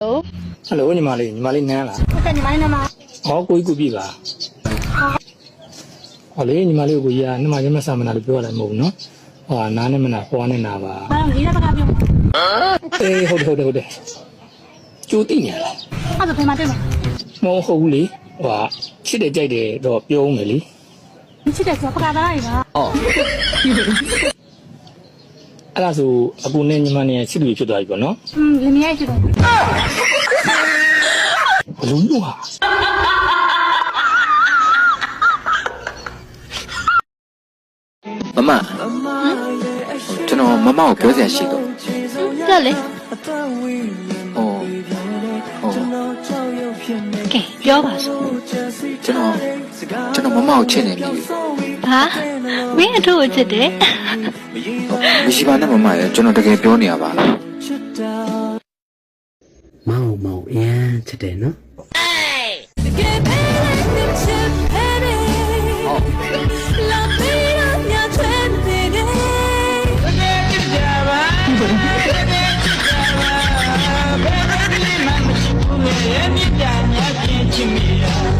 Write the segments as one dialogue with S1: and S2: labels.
S1: Hello,ညီမလေးနန်းလား
S2: ဟုတ်တယ်ညီမလေးနာမ
S1: ဟောကိုကြီးကိုပြပါဟောလေညီမလေးကိုကြီးကနှမရမဆာမနာလို့ပြောရတယ်မဟုတ်ဘူးနော်ဟောနားနဲ့မနာဟောနဲ့နာပါ
S2: ဘာလို့လေးတဲ့ဘက်ကပြော
S1: အေးဟုတ်တယ်ကျိုးတိနေလား
S2: အဲ့ဒါဖေးမတွေ့မှာ
S1: မဟုတ်ဘူးလေဟောချစ်တယ်ကြိုက်တယ်တော့ပြောဦးမယ်လေ
S2: မချစ်တယ်ဆိုတော့ပကားသားရည်ပါ
S1: အဲ့ဒါဆိုအကူနဲ့ညီမနဲ့ချစ်သူဖြစ်သွားပြီပေါ့နော်
S2: လင်းမရဲ့ရှိတော့
S1: ဘလုံးတော့ဟာ
S3: မမကျွန်တော်မမကိုပြောစရာရှိတော့
S2: ပြောလေ
S3: ဟို
S2: ကဲပြောပါစို့
S3: ကျွန်တော်မမကိုချစ်နေပြီ
S2: ဟာမင်းအထူးကိုချစ်တယ်
S3: မရှိပါနဲ့မမရဲ့ကျွန်တော်တကယ်ပြောနေရပါလား
S4: မောင်အရင်ချစ်တယ်နော်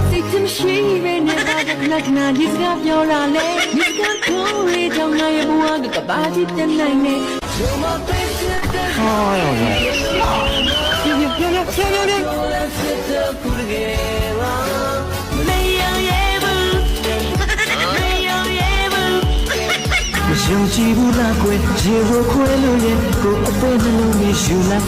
S5: စိတ်မရှိဘဲနဲ့ဒါကနတ်နာဒီစကားပြောရလေဒီစကားကိုရေတောင်းနိုင်ဘဝကကဘာကြီးတနိုင်နေ
S1: ဟာရောရော
S5: 没有也不没有也不
S6: မယုံကြည်ဘူးလားကွယ်ရေဝခွဲလို့ရင်ကိုယ်အပေါ်နှလုံးနဲ့ယူလိုက်